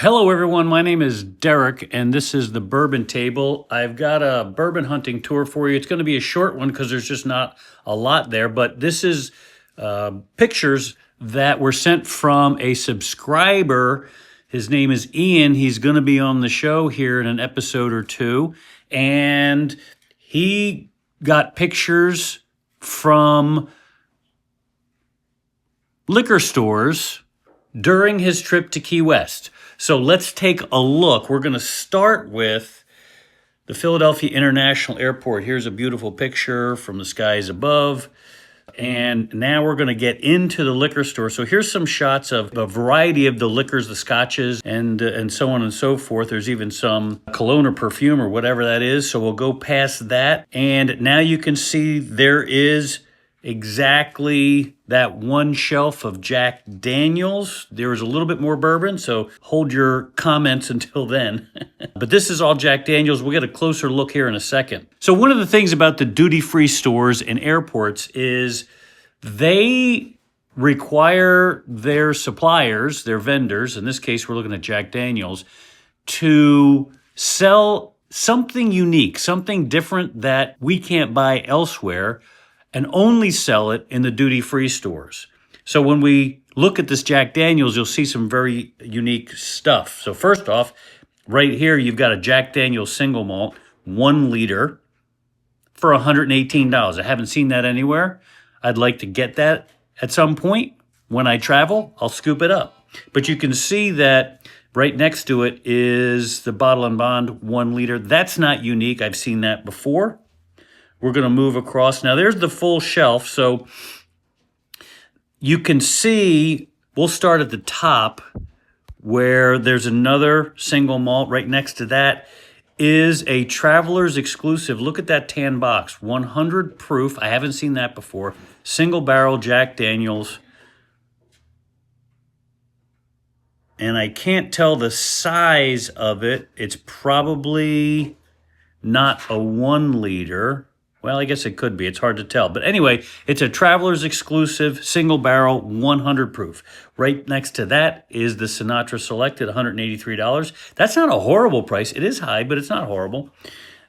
Hello everyone, my name is Derek and this is the Bourbon Table. I've got a bourbon hunting tour for you. It's going to be a short one because there's just not a lot there, but this is pictures that were sent from a subscriber. His name is Ian. He's going to be on the show here in an episode or two, and he got pictures from liquor stores during his trip to Key West. So let's take a look. We're going to start with the Philadelphia International Airport. Here's a beautiful picture from the skies above. And now we're going to get into the liquor store. So here's some shots of a variety of the liquors, the scotches, and so on and so forth. There's even some cologne or perfume or whatever that is. So we'll go past that. And now you can see there is exactly that one shelf of Jack Daniels. There is a little bit more bourbon, so hold your comments until then. But this is all Jack Daniels. We'll get a closer look here in a second. So one of the things about the duty-free stores in airports is they require their suppliers, their vendors, in this case we're looking at Jack Daniels, to sell something unique, something different that we can't buy elsewhere, and only sell it in the duty-free stores. So when we look at this Jack Daniels, you'll see some very unique stuff. So first off, right here, you've got a Jack Daniels single malt, 1 liter, for $118. I haven't seen that anywhere. I'd like to get that at some point. When I travel, I'll scoop it up. But you can see that right next to it is the Bottle and Bond 1 liter. That's not unique. I've seen that before. We're going to move across. Now, there's the full shelf. So you can see, we'll start at the top where there's another single malt. Right next to that is a Traveler's Exclusive. Look at that tan box, 100 proof. I haven't seen that before. Single barrel Jack Daniels. And I can't tell the size of it. It's probably not a 1 liter. Well, I guess it could be. It's hard to tell. But anyway, it's a Traveler's Exclusive, single barrel, 100 proof. Right next to that is the Sinatra Select at $183. That's not a horrible price. It is high, but it's not horrible.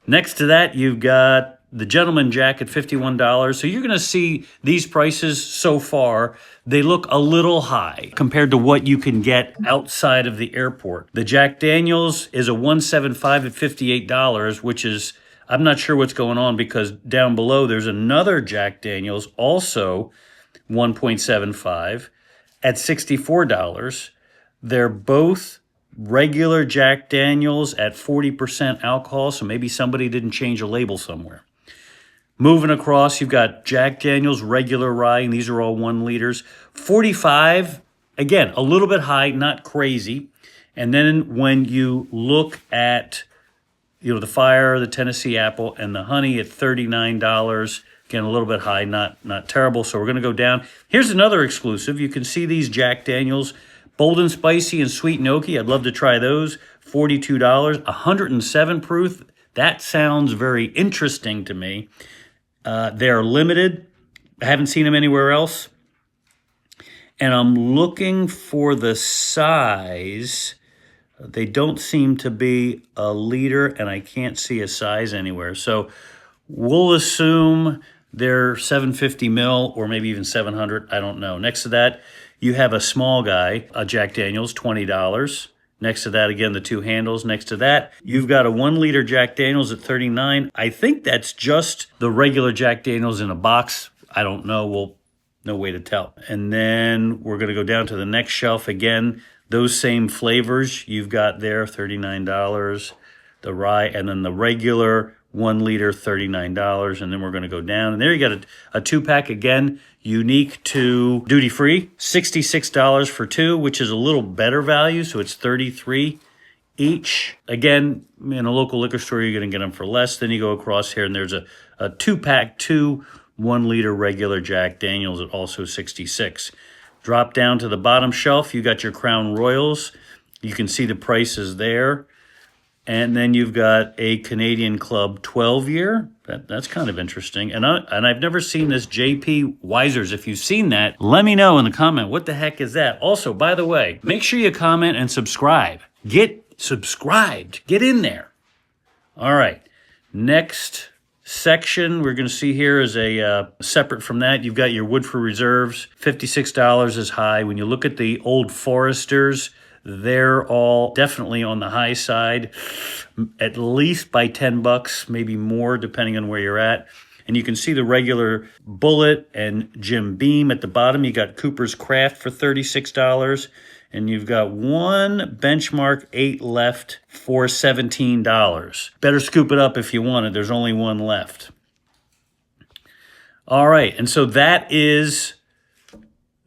Next to that, you've got the Gentleman Jack at $51. So you're going to see these prices so far. They look a little high compared to what you can get outside of the airport. The Jack Daniels is a 175 at $58, which is, I'm not sure what's going on because down below there's another Jack Daniels, also 1.75 at $64. They're both regular Jack Daniels at 40% alcohol, so maybe somebody didn't change a label somewhere. Moving across, you've got Jack Daniels regular rye, and these are all 1 liters. 45, again, a little bit high, not crazy. And then when you look at the Fire, the Tennessee Apple, and the Honey at $39. Again, a little bit high, not terrible. So we're going to go down. Here's another exclusive. You can see these Jack Daniels, Bold and Spicy and Sweet and Oaky. I'd love to try those. $42, 107 proof. That sounds very interesting to me. They're limited. I haven't seen them anywhere else. And I'm looking for the size. They don't seem to be a liter, and I can't see a size anywhere. So we'll assume they're 750 mil or maybe even 700. I don't know. Next to that, you have a small guy, a Jack Daniels, $20. Next to that, again, the 2 handles. Next to that, you've got a 1 liter Jack Daniels at $39. I think that's just the regular Jack Daniels in a box. I don't know. No way to tell. And then we're going to go down to the next shelf again. Those same flavors you've got there, $39, the rye, and then the regular 1 liter, $39. And then we're going to go down. And there you got a 2-pack, again, unique to duty-free, $66 for 2, which is a little better value. So it's $33 each. Again, in a local liquor store, you're going to get them for less. Then you go across here, and there's a 2-pack, 2 1 liter regular Jack Daniels at also $66. Drop down to the bottom shelf, you got your Crown Royals. You can see the prices there. And then you've got a Canadian Club 12-year. That's kind of interesting. And I've never seen this JP Weisers. If you've seen that, let me know in the comment. What the heck is that? Also, by the way, make sure you comment and subscribe. Get subscribed. Get in there. All right. Next section we're going to see here is a separate from that. You've got your Woodford Reserves. $56 is high. When you look at the Old Foresters, they're all definitely on the high side, at least by $10, maybe more depending on where you're at. And you can see the regular Bullet and Jim Beam at the bottom. You got Cooper's Craft for $36. And you've got one Benchmark 8 left for $17. Better scoop it up if you want it. There's only one left. All right, and so that is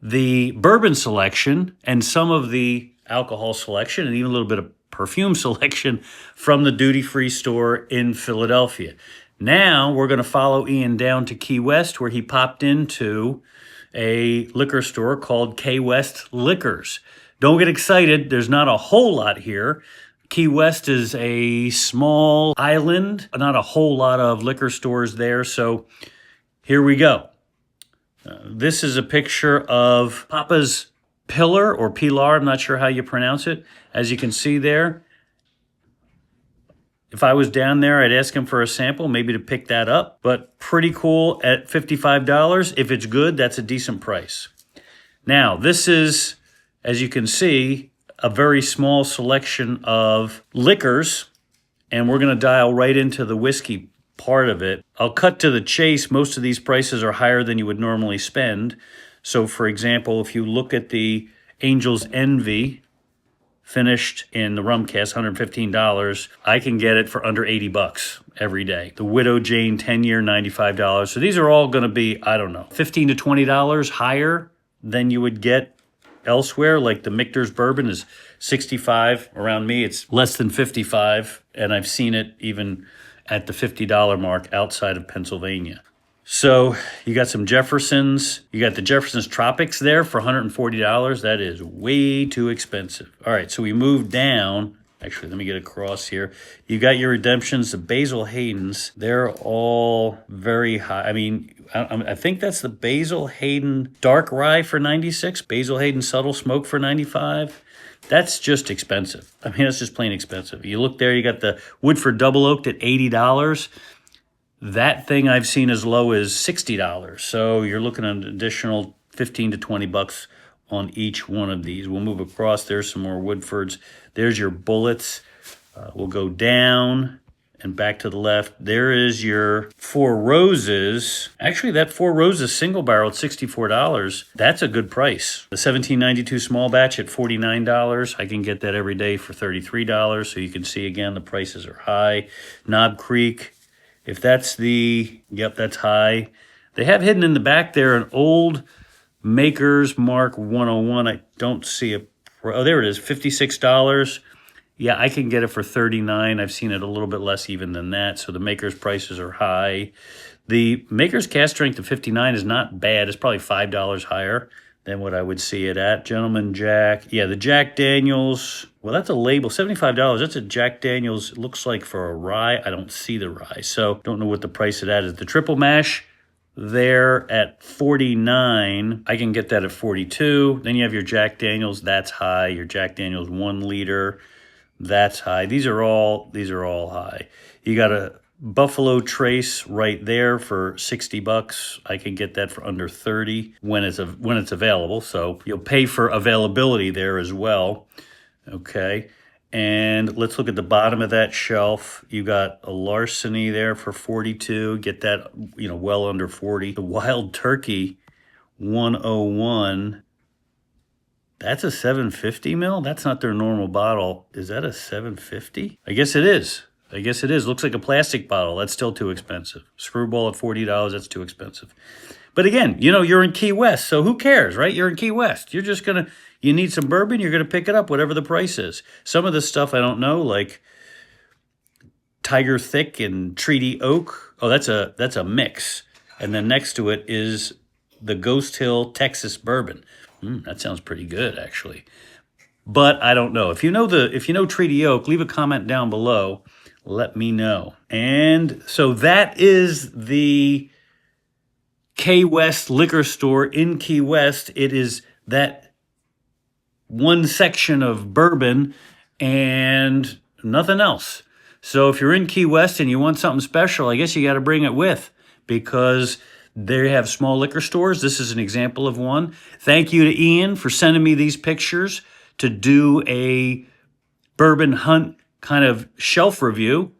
the bourbon selection and some of the alcohol selection and even a little bit of perfume selection from the duty-free store in Philadelphia. Now we're going to follow Ian down to Key West, where he popped into a liquor store called Kwest Liquors. Don't get excited. There's not a whole lot here. Key West is a small island, not a whole lot of liquor stores there. So here we go. This is a picture of Papa's Pillar or Pilar. I'm not sure how you pronounce it. As you can see there, if I was down there, I'd ask him for a sample, maybe to pick that up. But pretty cool at $55. If it's good, that's a decent price. Now, this is, as you can see, a very small selection of liquors, and we're going to dial right into the whiskey part of it. I'll cut to the chase. Most of these prices are higher than you would normally spend. So, for example, if you look at the Angel's Envy, finished in the rum cask, $115, I can get it for under $80 every day. The Widow Jane 10-year, $95. So these are all going to be, I don't know, $15 to $20 higher than you would get elsewhere. Like the Michter's Bourbon is $65. Around me, it's less than $55, and I've seen it even at the $50 mark outside of Pennsylvania. So you got some Jeffersons. You got the Jefferson's Tropics there for $140. That is way too expensive. All right, so we move down. Actually, let me get across here. You got your Redemptions, the Basil Hayden's. They're all very high. I mean, I think that's the Basil Hayden Dark Rye for $96. Basil Hayden Subtle Smoke for $95. That's just expensive. I mean, that's just plain expensive. You look there, you got the Woodford Double Oaked at $80. That thing I've seen as low as $60. So you're looking at an additional $15 to $20 on each one of these. We'll move across. There's some more Woodfords. There's your Bullets. We'll go down and back to the left. There is your Four Roses. Actually, that Four Roses single barrel at $64. That's a good price. The 1792 small batch at $49. I can get that every day for $33. So you can see, again, the prices are high. Knob Creek. If that's yep, that's high. They have hidden in the back there an old Maker's Mark 101. I don't see oh, there it is, $56. Yeah, I can get it for $39. I've seen it a little bit less even than that. So the Maker's prices are high. The Maker's cask strength of 59 is not bad. It's probably $5 higher than what I would see it at. Gentleman Jack. Yeah, the Jack Daniels. Well, that's a label, $75. That's a Jack Daniels. It looks like for a rye. I don't see the rye, so don't know what the price of that is. The Triple Mash there at $49. I can get that at $42. Then you have your Jack Daniels. That's high. Your Jack Daniels 1 liter. That's high. These are all high. You got a Buffalo Trace right there for $60. I can get that for under $30 when it's available. So you'll pay for availability there as well. Okay. And let's look at the bottom of that shelf. You got a Larceny there for $42. Get that, well under $40. The Wild Turkey 101. That's a 750 mil? That's not their normal bottle. Is that a 750? I guess it is. Looks like a plastic bottle. That's still too expensive. Screwball at $40. That's too expensive. But again, you're in Key West, so who cares, right? You're in Key West. You're just you need some bourbon, you're going to pick it up, whatever the price is. Some of this stuff I don't know, like Tiger Thick and Treaty Oak. Oh, that's a mix. And then next to it is the Ghost Hill Texas Bourbon. That sounds pretty good, actually. But I don't know. If you know Treaty Oak, leave a comment down below. Let me know. And so that is the Kwest liquor store in Key West. It is that one section of bourbon and nothing else. So if you're in Key West and you want something special, I guess you got to bring it with, because they have small liquor stores. This is an example of one. Thank you to Ian for sending me these pictures to do a bourbon hunt kind of shelf review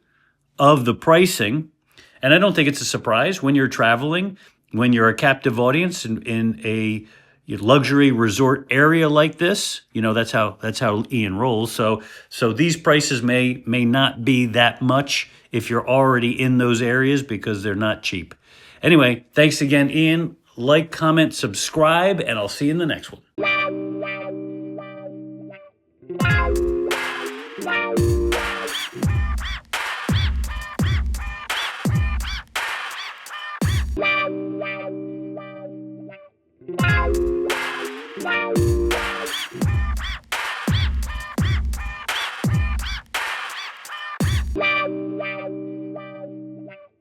of the pricing. And I don't think it's a surprise when you're traveling, when you're a captive audience in a luxury resort area like this. You know, that's how Ian rolls. So these prices may not be that much if you're already in those areas, because they're not cheap. Anyway, thanks again, Ian. Like, comment, subscribe, and I'll see you in the next one.